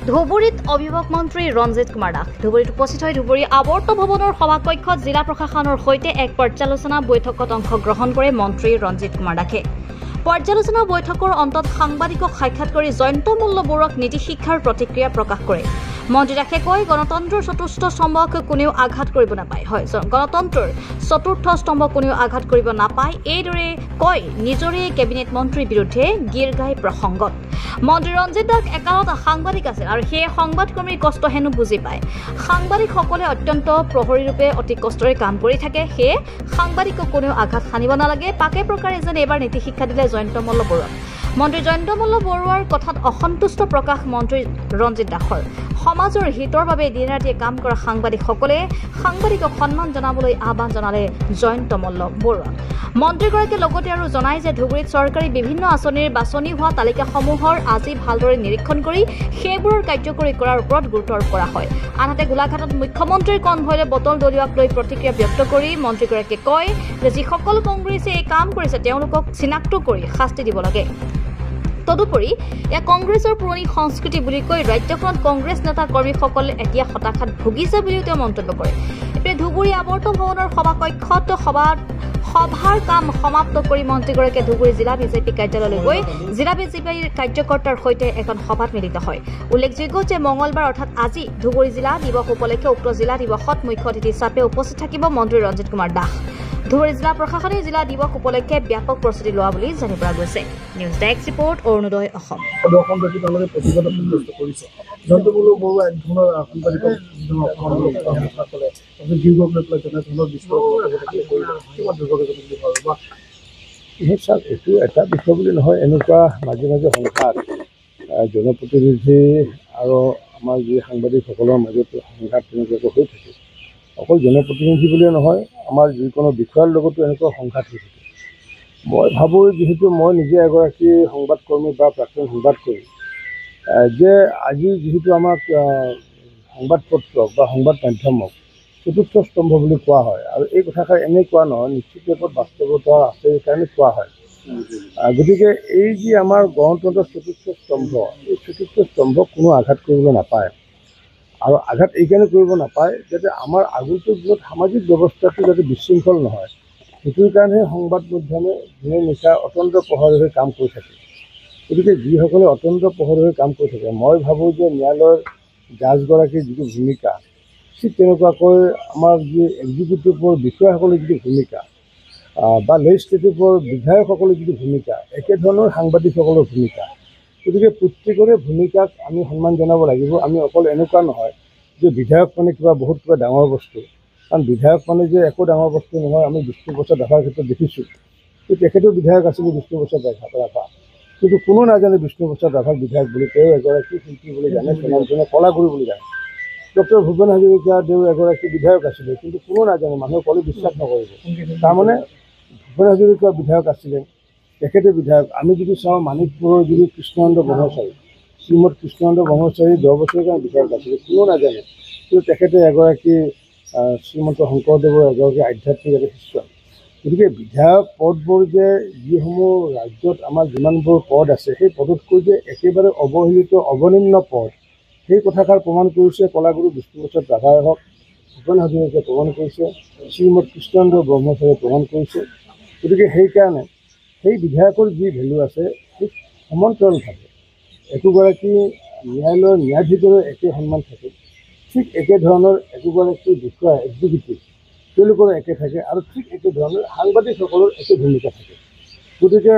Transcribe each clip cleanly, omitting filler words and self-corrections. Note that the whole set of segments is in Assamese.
ধুবুৰীত অভিভাৱক মন্ত্ৰী ৰঞ্জিত কুমাৰ দাস ধুবুৰীত উপস্থিত হৈ ধুবুৰী আৱৰ্ত ভৱনৰ সভাকক্ষত জিলা প্ৰশাসনৰ সৈতে এক পৰ্যালোচনা বৈঠকত অংশগ্ৰহণ কৰে মন্ত্ৰী ৰঞ্জিত কুমাৰ দাসে। পৰ্যালোচনা বৈঠকৰ অন্তত সাংবাদিকক সাক্ষাৎ কৰি জয়ন্ত মল্ল বৰুৱাক নীতি শিক্ষাৰ প্ৰতিক্ৰিয়া প্ৰকাশ কৰে। মন্ত্ৰী দাসে কয়, গণতন্ত্ৰৰ চতুৰ্থ স্তম্ভক কোনেও আঘাত কৰিব নাপায়। হয়, গণতন্ত্ৰৰ চতুৰ্থ স্তম্ভক কোনেও আঘাত কৰিব নাপায়। এইদৰে কয় নিজৰে কেবিনেট মন্ত্ৰীৰ বিৰুদ্ধে গীৰ গাই প্ৰসংগত। মন্ত্ৰী ৰঞ্জিত দাস একালত সাংবাদিক আছিল আৰু সেয়ে সংবাদকৰ্মীৰ কষ্ট হেনো বুজি পায়। সাংবাদিকসকলে অত্যন্ত প্ৰহৰীৰূপে অতি কষ্টৰে কাম কৰি থাকে, সেয়ে সাংবাদিকক কোনেও আঘাত সানিব নালাগে। পাকে প্ৰকাৰে যেন এইবাৰ নীতি শিক্ষা দিলে জয়ন্ত মল্ল বৰুৱাক। মন্ত্ৰী জয়ন্ত মল্ল বৰুৱাৰ কথাত অসন্তুষ্ট প্ৰকাশ মন্ত্ৰী ৰঞ্জিত দাসৰ। সমাজৰ হিতৰ বাবে দিন ৰাতিয়ে কাম কৰা সাংবাদিকসকলে সাংবাদিকক সন্মান জনাবলৈ আহ্বান জনালে জয়ন্ত মল্ল বৰুৱাক। মন্ত্ৰীগৰাকীয়ে লগতে আৰু জনায় যে ধুবুৰীত চৰকাৰী বিভিন্ন আঁচনিৰ বাছনি হোৱা তালিকাসমূহৰ আজি ভালদৰে নিৰীক্ষণ কৰি সেইবোৰৰ কাৰ্যকৰী কৰাৰ ওপৰত গুৰুত্ব আৰোপ কৰা হয়। আনহাতে গোলাঘাটত মুখ্যমন্ত্ৰীৰ কনভয়লৈ বটল দলিওৱাক লৈ প্ৰতিক্ৰিয়া ব্যক্ত কৰি মন্ত্ৰীগৰাকীয়ে কয় যে যিসকল কংগ্ৰেছে এই কাম কৰিছে তেওঁলোকক চিনাক্ত কৰি শাস্তি দিব লাগে। তদুপৰি এয়া কংগ্ৰেছৰ পুৰণি সংস্কৃতি বুলি কৈ ৰাজ্যখনত কংগ্ৰেছ নেতা কৰ্মীসকলে এতিয়া হতাশাত ভুগিছে বুলিও তেওঁ মন্তব্য কৰে। এপিনে ধুবুৰী আৱৰ্ত ভৱনৰ সভাকক্ষত সভাৰ কাম সমাপ্ত কৰি মন্ত্ৰীগৰাকীয়ে ধুবুৰী জিলা বিজেপি কাৰ্যালয়লৈ গৈ জিলা বিজেপিৰ কাৰ্যকৰ্তাৰ সৈতে এখন সভাত মিলিত হয়। উল্লেখযোগ্য যে মঙলবাৰ অৰ্থাৎ আজি ধুবুৰী জিলা দিৱস উপলক্ষে উক্ত জিলা দিৱসত মুখ্য অতিথি হিচাপে উপস্থিত থাকিব মন্ত্ৰী ৰঞ্জিত কুমাৰ দাস। ধুবুৰী জিলা প্ৰশাসনে জিলা দিৱস উপলক্ষে ব্যাপক প্ৰস্তুতি লোৱা বুলি জানিব পৰা গৈছে। News desk report, Arunodoy Assam. এইটো এটা বিষয় বুলি নহয়, এনেকুৱা মাজে মাজে সংঘাত জনপ্ৰতিনিধি আৰু আমাৰ যি সাংবাদিকসকলৰ মাজত সংঘাত তেনেকুৱাকৈ হৈ থাকে। অকল জনপ্ৰতিনিধি বুলিয়ে নহয়, আমাৰ যিকোনো বিষয়ৰ লগতো এনেকুৱা সংঘাত হৈ থাকে। মই ভাবোঁ, যিহেতু মই নিজে এগৰাকী সংবাদকৰ্মী বা প্ৰাক্তন সংবাদকৰ্মী, যে আজি যিহেতু আমাক সংবাদপত্ৰ বা সংবাদ মাধ্যমক চতুৰ্থ স্তম্ভ বুলি কোৱা হয়, আৰু এই কথাষাৰ এনেই কোৱা নহয়, নিশ্চিত ৰূপত বাস্তৱতা আছে সেইকাৰণে কোৱা হয়। গতিকে এই যি আমাৰ গণতন্ত্ৰৰ চতুৰ্থ স্তম্ভ, এই চতুৰ্থ স্তম্ভক কোনো আঘাত কৰিবলৈ নাপায়। আৰু আঘাত এইকাৰণে কৰিব নাপায় যাতে আমাৰ আগন্তুক য'ত সামাজিক ব্যৱস্থাটো যাতে বিশৃংখল নহয়, সেইটোৰ কাৰণেহে সংবাদ মাধ্যমে দিনে নিশা অতন্ত্ৰ প্ৰহৰী হৈ কাম কৰি থাকে। গতিকে যিসকলে অতন্ত্ৰ প্ৰহৰী হৈ কাম কৰি থাকে, মই ভাবোঁ যে ন্যায়ালয়ৰ জাজগৰাকীৰ যিটো ভূমিকা, ঠিক তেনেকুৱাকৈ আমাৰ যি এক্সিকিউটিভৰ বিষয়াসকলৰ যিটো ভূমিকা বা লেজিছলেটিভৰ বিধায়কসকলৰ যিটো ভূমিকা, একেধৰণৰ সাংবাদিকসকলৰ ভূমিকা। গতিকে প্ৰত্যেকৰে ভূমিকাক আমি সন্মান জনাব লাগিব। আমি অকল এনেকুৱা নহয় যে বিধায়ক মানে বহুত ডাঙৰ বস্তু, কাৰণ বিধায়ক মানে যে একো ডাঙৰ বস্তু নহয়। আমি বিষ্ণুপ্ৰসাদ ৰাভাৰ ক্ষেত্ৰত দেখিছোঁ যে তেখেতেও বিধায়ক আছিলে, বিষ্ণুপ্ৰসাদ ৰাভা, কিন্তু কোনো নাজানে বিষ্ণুপ্ৰসাদ ৰাভাক বিধায়ক বুলি। তেওঁ এগৰাকী শিল্পী বুলি জানে, জনে কলাগুৰু বুলি জানে। ডক্টৰ ভূপেন হাজৰিকা তেওঁ এগৰাকী বিধায়ক আছিলে, কিন্তু কোনো নাজানে, মানুহে ক'লে বিশ্বাস নকৰিব। তাৰমানে ভূপেন হাজৰিকা বিধায়ক আছিলে, তেখেতে বিধায়ক। আমি যদি চাওঁ মানিকপুৰৰ যদি কৃষ্ণানন্দ ব্ৰহ্মচাৰী, শ্ৰীমদ কৃষ্ণানন্দ ব্ৰহ্মচাৰী 10 বছৰৰ কাৰণে বিধায়ক আছিলে, কোনো নাজানে, কিন্তু তেখেতে এগৰাকী শ্ৰীমন্ত শংকৰদেৱৰ এগৰাকী আধ্যাত্মিক এটা শিষ্য। গতিকে বিধায়ক পদবোৰ যে যিসমূহ ৰাজ্যত আমাৰ যিমানবোৰ পদ আছে, সেই পদতকৈ যে একেবাৰে অৱহেলিত অৱনিম্ন পদ, সেই কথাষাৰ প্ৰমাণ কৰিছে কলাগুৰু বিষ্ণুপ্ৰসাদ ৰাভাই হওক, ভূপেন হাজৰিকাই প্ৰমাণ কৰিছে, শ্ৰীমদ কৃষ্ণানন্দ ব্ৰহ্মচাৰীয়ে প্ৰমাণ কৰিছে। গতিকে সেইকাৰণে সেই বিধায়কৰ যি ভেলু আছে, ঠিক সমান্তৰালভাৱে একোগৰাকী ন্যায়ালয়ৰ ন্যায়াধীশৰো একে সন্মান থাকে, ঠিক একেধৰণৰ একোগৰাকী বিষয়া এক্সিকিউটিভ তেওঁলোকৰো একে থাকে, আৰু ঠিক একেধৰণৰ সাংবাদিকসকলৰ একে ভূমিকা থাকে। গতিকে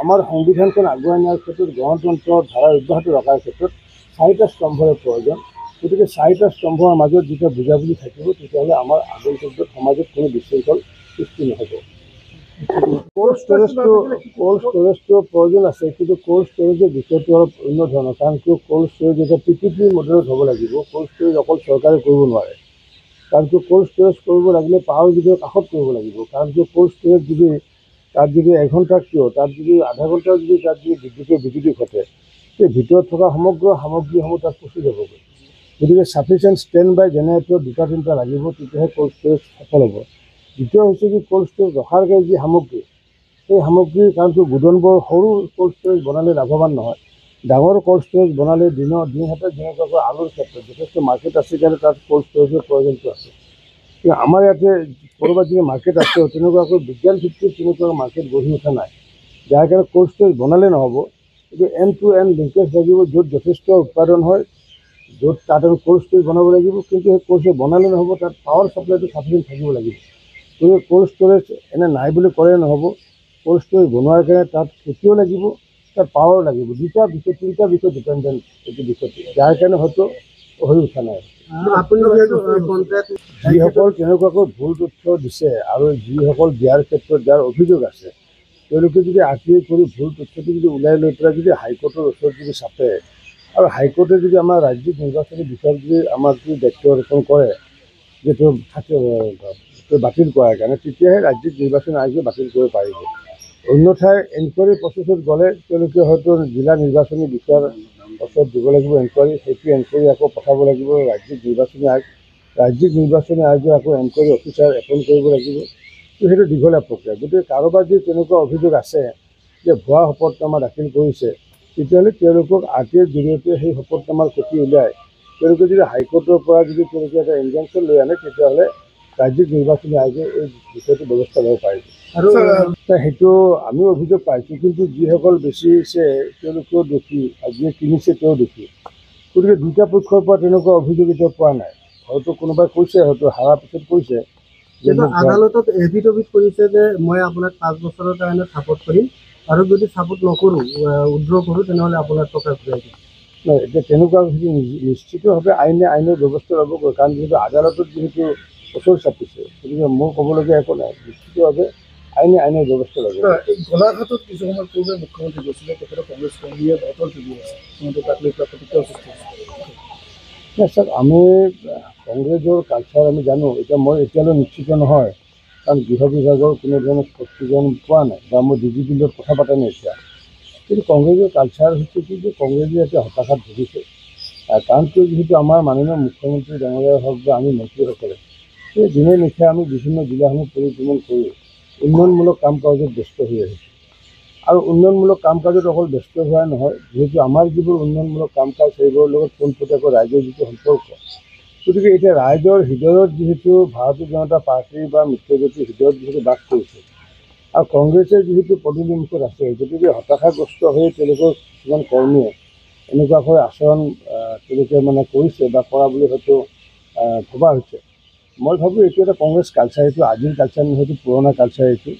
আমাৰ সংবিধানখন আগুৱাই নিয়াৰ ক্ষেত্ৰত, গণতন্ত্ৰৰ ধাৰা অব্যাহত ৰখাৰ ক্ষেত্ৰত 4টা স্তম্ভৰ প্ৰয়োজন। গতিকে 4টা স্তম্ভৰ মাজত যেতিয়া বুজাবুজি থাকিব, তেতিয়াহ'লে আমাৰ আগন্তুক সমাজত কোনো বিশৃংখল সৃষ্টি নহ'ব। কোল্ড ষ্ট'ৰেজটো প্ৰয়োজন আছে, কিন্তু কোল্ড ষ্ট'ৰেজৰ বিষয়টো অলপ অন্য ধৰণৰ। কাৰণ কিয় কোল্ড ষ্ট'ৰেজ এটা PPP মডেলত হ'ব লাগিব। কোল্ড ষ্ট'ৰেজ অকল চৰকাৰে কৰিব নোৱাৰে, কাৰণ কিয় কোল্ড ষ্ট'ৰেজ কৰিব লাগিলে পাহাৰ যিটো কাষত কৰিব লাগিব। কাৰণ কিয় কোল্ড ষ্ট'ৰেজ যদি তাত যদি 1 ঘণ্টা কিয়, তাত যদি আধা ঘণ্টা যদি তাত যদি বিদ্যুতি ঘটে, সেই ভিতৰত থকা সমগ্ৰ সামগ্ৰীসমূহ তাত পচি যাবগৈ। গতিকে ছাফিচিয়েণ্ট ষ্টেণ্ড বাই জেনেৰেটৰ 2-3টা লাগিব, তেতিয়াহে কোল্ড ষ্ট'ৰেজ সফল হ'ব। দ্বিতীয় হৈছে কি, কোল্ড ষ্ট'ৰেজ ৰখাৰ যি সামগ্ৰী, সেই সামগ্ৰীৰ কাৰণটো গুডনবোৰ সৰু কোল্ড ষ্ট'ৰেজ বনালে লাভৱান নহয়। ডাঙৰ কোল্ড ষ্ট'ৰেজ বনালে দিনহাতে যেনেকুৱাকৈ আলুৰ ক্ষেত্ৰত যথেষ্ট মাৰ্কেট আছে কাৰণে তাত কোল্ড ষ্ট'ৰেজৰ প্ৰয়োজনটো আছে। কিন্তু আমাৰ ইয়াতে ক'ৰবাত যদি মাৰ্কেট আছে তেনেকুৱাকৈ বিজ্ঞান ভিত্তিত তেনেকুৱা মাৰ্কেট গঢ়ি উঠা নাই, যাৰ কাৰণে কোল্ড ষ্ট'ৰেজ বনালে নহ'ব। কিন্তু এণ্ড টু এণ্ড লিংকেজ লাগিব, য'ত যথেষ্ট উৎপাদন হয়, য'ত তাত আমি কোল্ড ষ্ট'ৰেজ বনাব লাগিব। কিন্তু সেই কোল্ড ষ্ট'ৰেজ বনালে নহ'ব, তাত পাৱাৰ ছাপ্লাইটো চাফিচিয়েণ্ট থাকিব লাগিব। গতিকে কোল্ড ষ্ট'ৰেজ এনে নাই বুলি ক'লে নহ'ব। কোল্ড ষ্ট'ৰেজ বনোৱাৰ কাৰণে তাত খেতিও লাগিব, তাত পাৱাৰো লাগিব। তিনিটা বিষয় ডিপেণ্ডেণ্ট এইটো বিষয়টো, যাৰ কাৰণে হয়তো হৈ উঠা নাই। যিসকল তেনেকুৱাকৈ ভুল তথ্য দিছে আৰু যিসকল দিয়াৰ ক্ষেত্ৰত যাৰ অভিযোগ আছে, তেওঁলোকে যদি RTI কৰি ভুল তথ্যটো যদি ওলাই লৈ পেলাই যদি হাইকোৰ্টৰ ওচৰত যদি চাপে, আৰু হাইকোৰ্টে যদি আমাৰ ৰাজ্যিক নিৰ্বাচনী বিষয়ত যদি আমাক যদি দায়িত্ব অৰ্পণ কৰে যে বাতিল কৰাৰ কাৰণে, তেতিয়াহে ৰাজ্যিক নিৰ্বাচন আয়োগে বাতিল কৰিব পাৰিব। অন্যথাই এনকুৱাৰী প্ৰচেছত গ'লে তেওঁলোকে হয়তো জিলা নিৰ্বাচনী বিষয়াৰ ওচৰত দিব লাগিব এনকুৱাৰী, সেইটো এনকুৱাৰী আকৌ পঠাব লাগিব ৰাজ্যিক নিৰ্বাচনী আয়োগ, ৰাজ্যিক নিৰ্বাচনী আয়োগে আকৌ এনকুৱাৰী অফিচাৰ এপইণ্ট কৰিব লাগিব। সেইটো দীঘলীয়া প্ৰক্ৰিয়া। গতিকে কাৰোবাৰ যদি তেনেকুৱা অভিযোগ আছে যে ভুৱা শপতনামা দাখিল কৰিছে, তেতিয়াহ'লে তেওঁলোকক RTIৰ জৰিয়তে সেই শপতনামাৰ কপি উলিয়াই তেওঁলোকে যদি হাইকোৰ্টৰ পৰা যদি তেওঁলোকে এটা ইনজাংচন লৈ আনে, তেতিয়াহ'লে ৰাজ্যিক নিৰ্বাচনী আয়োগে এই বিষয়টো ব্যৱস্থা ল'ব পাৰিব। আৰু সেইটো আমিও অভিযোগ পাইছোঁ, কিন্তু যিসকল বেচিছে তেওঁলোকেও দোষী আৰু যিয়ে কিনিছে তেওঁ দোষী। গতিকে দুটা পক্ষৰ পৰা তেনেকুৱা অভিযোগ এতিয়া পোৱা নাই। হয়তো কোনোবাই কৈছে, হয়তো হাৰাৰ পিছত কৈছে, কিন্তু আদালতত এফিডেভিট কৰিছে যে মই আপোনাক 5 বছৰৰ কাৰণে ছাপোৰ্ট কৰিম, আৰু যদি ছাপোৰ্ট নকৰোঁ, উইথড্ৰ কৰোঁ, তেনেহ'লে আপোনাৰ টকা ঘূৰাই দিম। নহয়, এতিয়া তেনেকুৱা নিশ্চিতভাৱে আইনৰ ব্যৱস্থা ল'ব, কাৰণ যিহেতু আদালতত যিহেতু ওচৰ চাপিছে, গতিকে মোৰ ক'বলগীয়া একো নাই। নিশ্চিতভাৱে আইনৰ ব্যৱস্থা ল'ব। গোলাঘাটত কিছু সময় পূৰ্বে মুখ্যমন্ত্ৰী গৈছিলে, তেখেতে কংগ্ৰেছ কৰ্মীয়ে বটল তুলি আছে, তাক লৈ পেলাই প্ৰতিক্ৰিয়া সৃষ্টি হৈছে। চাওক, আমি কংগ্ৰেছৰ কালচাৰ আমি জানো। এতিয়া মই এতিয়ালৈ নিশ্চিত নহয়, কাৰণ গৃহ বিভাগৰ কোনো ধৰণৰ স্পষ্টীকৰণ পোৱা নাই বা মই DGPৰ লগত কথা পতা নাই এতিয়া। কিন্তু কংগ্ৰেছৰ কালচাৰ হৈছে কি, যে কংগ্ৰেছে এতিয়া হতাশাত ভুগিছে। কাৰণ কিয়, যিহেতু আমাৰ মাননীয় মুখ্যমন্ত্ৰী ডাঙৰীয়াই হওক বা আমি মন্ত্ৰীসকলে সেই দিনে নিশা আমি বিভিন্ন জিলাসমূহ পৰিভ্ৰমণ কৰি উন্নয়নমূলক কাম কাজত ব্যস্ত হৈ আহিছোঁ। আৰু উন্নয়নমূলক কাম কাজত অকল ব্যস্ত হোৱা নহয়, যিহেতু আমাৰ যিবোৰ উন্নয়নমূলক কাম কাজ সেইবোৰৰ লগত পোনপটীয়াকৈ ৰাইজৰ যিটো সম্পৰ্ক, গতিকে এতিয়া ৰাইজৰ হৃদয়ত যিহেতু ভাৰতীয় জনতা পাৰ্টীৰ বা মিত্ৰজোঁটৰ হৃদয়ত যিহেতু বাস কৰিছে, আৰু কংগ্ৰেছে যিহেতু পদুলিমুখত আছে, গতিকে হতাশাগ্ৰস্ত হৈ তেওঁলোকৰ কিছুমান কৰ্মীয়ে এনেকুৱাকৈ আচৰণ তেওঁলোকে কৰিছে বা কৰা বুলি হয়তো ভবা হৈছে। মই ভাবোঁ এইটো এটা কংগ্ৰেছ কালচাৰ, এইটো আজিৰ কালচাৰ নহয়, এইটো পুৰণা কালচাৰ। এইটো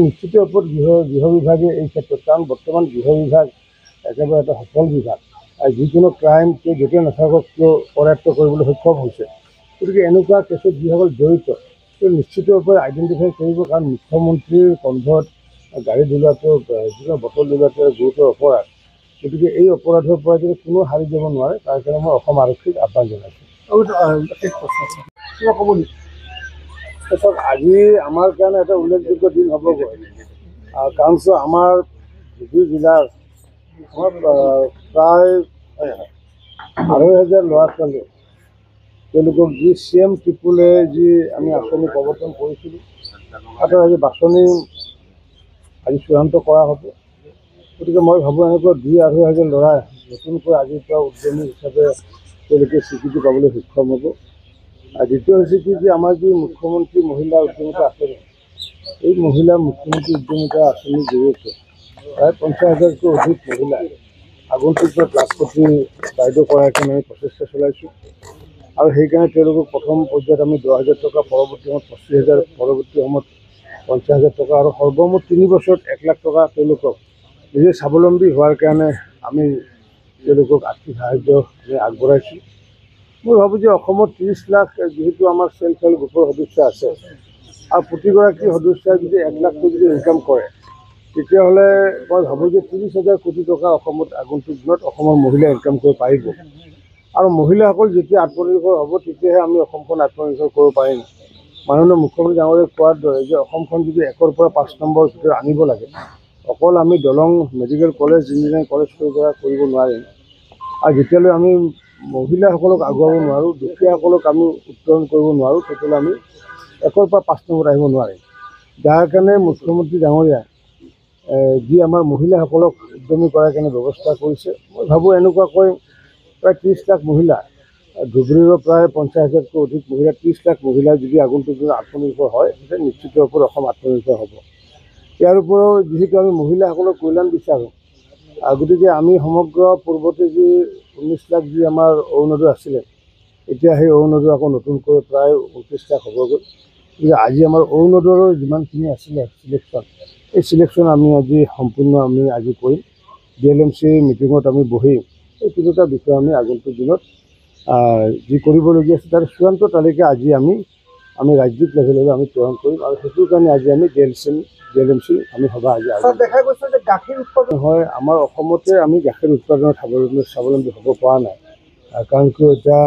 নিশ্চিত ওপৰত গৃহ বিভাগে এই ক্ষেত্ৰত, কাৰণ বৰ্তমান গৃহ বিভাগ একেবাৰে এটা সফল বিভাগ, আৰু যিকোনো ক্ৰাইম তেওঁ য'তে নাথাকক কিয় কৰায়ত্ব কৰিবলৈ সক্ষম হৈছে। গতিকে এনেকুৱা কেছত যিসকল জড়িত তেওঁ নিশ্চিত ওপৰত আইডেণ্টিফাই কৰিব, কাৰণ মুখ্যমন্ত্ৰীৰ কণ্ঠত গাড়ী দলিওৱাটো, যিকোনো বটল দলিওৱাটো গুৰুতৰ অপৰাধ। গতিকে এই অপৰাধৰ পৰা যদি কোনো হাৰি যাব নোৱাৰে, তাৰ কাৰণে মই অসম আৰক্ষীক আহ্বান জনাইছোঁ। আজি আমাৰ কাৰণে এটা উল্লেখযোগ্য দিন হ'বগৈ, কাৰণ আমাৰ ধুবুৰী জিলাৰ প্ৰায় 2,500 ল'ৰা ছোৱালীয়ে তেওঁলোকক যি CM ত্ৰিপুলে যি আমি আঁচনি প্ৰৱৰ্তন কৰিছিলোঁ, তাতে আজি বাছনি আজি চূড়ান্ত কৰা হ'ব। গতিকে মই ভাবোঁ এনেকুৱা 2,500 ল'ৰাই নতুনকৈ আজিৰ পৰা উদ্যমী হিচাপে তেওঁলোকে স্বীকৃতি পাবলৈ সক্ষম হ'ব। আৰু দ্বিতীয় হৈছে কি, যে আমাৰ যি মুখ্যমন্ত্ৰী মহিলা উদ্যমিতা আঁচনি, এই মহিলা মুখ্যমন্ত্ৰী উদ্যমিতা আঁচনিৰ জৰিয়তে প্ৰায় 50,000তকৈ অধিক মহিলাই আগন্তুক লাখপতি বাইদেউ কৰাৰ কাৰণে আমি প্ৰচেষ্টা চলাইছোঁ। আৰু সেইকাৰণে তেওঁলোকক প্ৰথম পৰ্যায়ত আমি 10,000 টকা, পৰৱৰ্তী সময়ত 25,000, পৰৱৰ্তী সময়ত 50,000 টকা, আৰু সৰ্বমুঠ 3 বছৰত 1 লাখ টকা তেওঁলোকক নিজে স্বাৱলম্বী হোৱাৰ কাৰণে আমি তেওঁলোকক আৰ্থিক সাহাৰ্য আগবঢ়াইছোঁ। মই ভাবোঁ যে অসমত 30 লাখ যিহেতু আমাৰ চেল্ফ হেল্প গ্ৰুপৰ সদস্য আছে, আৰু প্ৰতিগৰাকী সদস্যাই যদি 1 লাখকৈ যদি ইনকাম কৰে, তেতিয়াহ'লে মই ভাবোঁ যে 30,000 কোটি টকা অসমত আগন্তুক দিনত অসমৰ মহিলাই ইনকাম কৰিব পাৰিব। আৰু মহিলাসকল যেতিয়া আত্মনিৰ্ভৰ হ'ব, তেতিয়াহে আমি অসমখন আত্মনিৰ্ভৰ কৰিব পাৰিম। মাননীয় মুখ্যমন্ত্ৰী ডাঙৰীয়াই কোৱাৰ দৰে যে অসমখন যদি 1ৰ পৰা 5 নম্বৰৰ ভিতৰত আনিব লাগে, অকল আমি দলং, মেডিকেল কলেজ, ইঞ্জিনিয়াৰিং কলেজ কৰিব নোৱাৰিম। আৰু যেতিয়ালৈ আমি মহিলাসকলক আগুৱাব নোৱাৰোঁ, দুখীয়াসকলক আমি উত্তৰণ কৰিব নোৱাৰোঁ, তেতিয়াহ'লে আমি 1ৰ পৰা 5 নম্বৰত আহিব নোৱাৰিম। যাৰ কাৰণে মুখ্যমন্ত্ৰী ডাঙৰীয়াই যি আমাৰ মহিলাসকলক উদ্যমী কৰাৰ কাৰণে ব্যৱস্থা কৰিছে। মই ভাবোঁ এনেকুৱাকৈ প্ৰায় 30 লাখ মহিলা, ধুবুৰীৰো প্ৰায় 50,000তকৈ অধিক মহিলা, 30 লাখ মহিলা যদি আগন্তুক দিনত আত্মনিৰ্ভৰ হয়, তেতিয়া নিশ্চিত ৰূপত অসম আত্মনিৰ্ভৰ হ'ব। ইয়াৰ উপৰিও যিহেতু আমি মহিলাসকলৰ কল্যাণ বিচাৰোঁ, গতিকে আমি সমগ্ৰ পূৰ্বতে যি 19 লাখ যি আমাৰ অৰুণোদয় আছিলে, এতিয়া সেই অৰুণোদয় আকৌ নতুনকৈ প্ৰায় 29 লাখ হ'বগৈ। গতিকে আজি আমাৰ অৰুণোদয়ৰ যিমানখিনি আছিলে চিলেকশ্যন, এই চিলেকশ্যন আমি আজি সম্পূৰ্ণ আজি কৰিম। DLMC মিটিঙত আমি বহি এই তিনিটা বিষয় আমি আগন্তুক দিনত যি কৰিবলগীয়া আছে তাৰ চূড়ান্ত তালিকা আজি আমি ৰাজ্যিক লেভেললৈ আমি প্ৰেৰণ কৰিম, আৰু সেইটোৰ কাৰণে আজি আমি DLMC আমি সভা আজি দেখা গৈছে যে গাখীৰ উৎপাদন হয়। আমাৰ অসমতে আমি গাখীৰ উৎপাদনত স্বাৱলম্বী হ'ব পৰা নাই, কাৰণ কিয় এতিয়া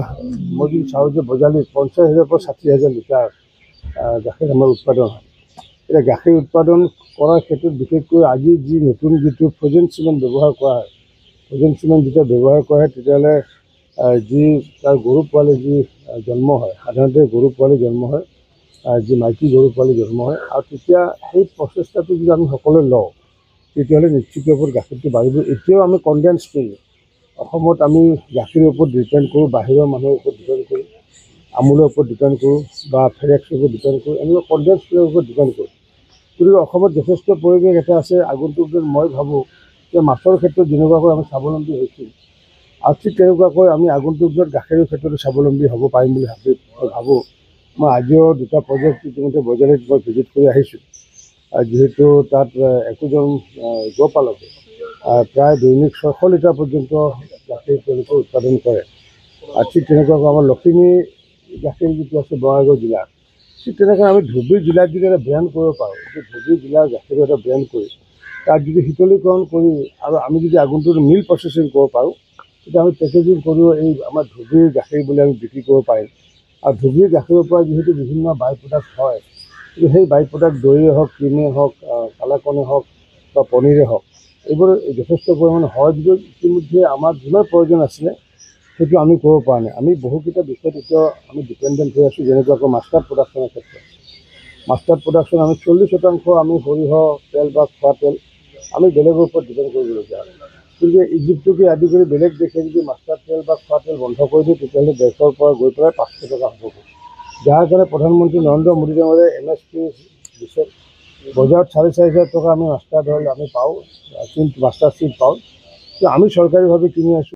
মই যদি চাওঁ যে বজালীত 50,000 পৰা 60,000 লিটাৰ গাখীৰ আমাৰ উৎপাদন হয়। এতিয়া গাখীৰ উৎপাদন কৰাৰ ক্ষেত্ৰত বিশেষকৈ আজি যি নতুন যিটো ফ্ৰজেন চিমেণ্ট ব্যৱহাৰ কৰা হয়, ফ্ৰজেন চিমেণ্ট যেতিয়া ব্যৱহাৰ কৰা হয় তেতিয়াহ'লে যি তাৰ গৰু পোৱালি যি জন্ম হয়, সাধাৰণতে গৰু পোৱালি জন্ম হয়, যি মাইকী গৰু পোৱালি জন্ম হয়, আৰু তেতিয়া সেই প্ৰচেষ্টাটো যদি আমি সকলোৱে লওঁ তেতিয়াহ'লে নিশ্চিত ৰূপত গাখীৰটো বাঢ়িব। এতিয়াও আমি কনডেন্স মিল্ক অসমত আমি গাখীৰৰ ওপৰত ডিপেণ্ড কৰোঁ, বাহিৰৰ মানুহৰ ওপৰত ডিপেণ্ড কৰোঁ, আমুলৰ ওপৰত ডিপেণ্ড কৰোঁ বা ফেৰেক্সৰ ওপৰত ডিপেণ্ড কৰোঁ, এনেকুৱা কনডেন্স মিল্কৰ ওপৰত ডিপেণ্ড কৰোঁ। গতিকে অসমত যথেষ্ট পৰিৱেশ এটা আছে। আগন্তুক দিনত মই ভাবোঁ যে মাছৰ ক্ষেত্ৰত যেনেকুৱাকৈ আমি স্বাৱলম্বী হৈছোঁ, আৰু ঠিক তেনেকুৱাকৈ আমি আগন্তুক দিনত গাখীৰৰ ক্ষেত্ৰতো স্বাৱলম্বী হ'ব পাৰিম বুলি মই ভাবোঁ। মই আজিও 2টা প্ৰজেক্ট ইতিমধ্যে বজালীত মই ভিজিট কৰি আহিছোঁ, যিহেতু তাত একোজন গোপালকে প্ৰায় দৈনিক 600 লিটাৰ পৰ্যন্ত গাখীৰ তেওঁলোকে উৎপাদন কৰে। আৰু ঠিক তেনেকুৱাকৈ আমাৰ লখিমী গাখীৰ যিটো আছে বঙাইগাঁও জিলাৰ, ঠিক তেনেকৈ আমি ধুবুৰী জিলাত যদি এটা ব্ৰেণ্ড কৰিব পাৰোঁ, ধুবুৰী জিলাৰ গাখীৰৰ এটা ব্ৰেণ্ড কৰি তাত যদি শীতলীকৰণ কৰি আৰু আমি যদি আগন্তুক মিল্ক প্ৰচেছিং কৰিব পাৰোঁ, তেতিয়া আমি পেকেজিং কৰিও এই আমাৰ ধুবুৰীৰ গাখীৰ বুলি আমি বিক্ৰী কৰিব পাৰিম। আৰু ধুবুৰীৰ গাখীৰৰ পৰা যিহেতু বিভিন্ন বাই প্ৰডাক্ট হয়, কিন্তু সেই বাই প্ৰডাক্ট দৈয়ে হওক, ক্ৰীমেই হওক, কালাকণে হওক বা পনীৰে হওক, এইবোৰ যথেষ্ট পৰিমাণে হয় যদিও ইতিমধ্যে আমাৰ যিমান প্ৰয়োজন আছিলে সেইটো আমি কৰিব পৰা নাই। আমি বহুকেইটা বিষয়ত এতিয়াও আমি ডিপেণ্ডেণ্ট হৈ আছোঁ, যেনেকুৱাকৈ মাষ্টাৰ্ড প্ৰডাকশ্যনৰ ক্ষেত্ৰত। মাষ্টাৰ্ড প্ৰডাকশ্যন আমি 40% আমি সৰিয়হ তেল বা খোৱা তেল আমি বেলেগৰ ওপৰত ডিপেণ্ড কৰিবলগীয়া হয়। গতিকে ইজিপ্তকে আদি কৰি বেলেগ দেশে যদি মাষ্টাৰ্ড তেল বা খোৱা তেল বন্ধ কৰি দিয়ে, তেতিয়াহ'লে দেশৰ পৰা গৈ পেলাই 500 টকা হ'ব। যাৰ কাৰণে প্ৰধানমন্ত্ৰী নৰেন্দ্ৰ মোদী ডাঙৰীয়াই MSP দিছে। বজাৰত 4,500 টকা আমি মাষ্টাৰ্ড অইল আমি পাওঁ, মাষ্টাৰ্ড চিড পাওঁ, কিন্তু আমি চৰকাৰীভাৱে কিনি আছোঁ।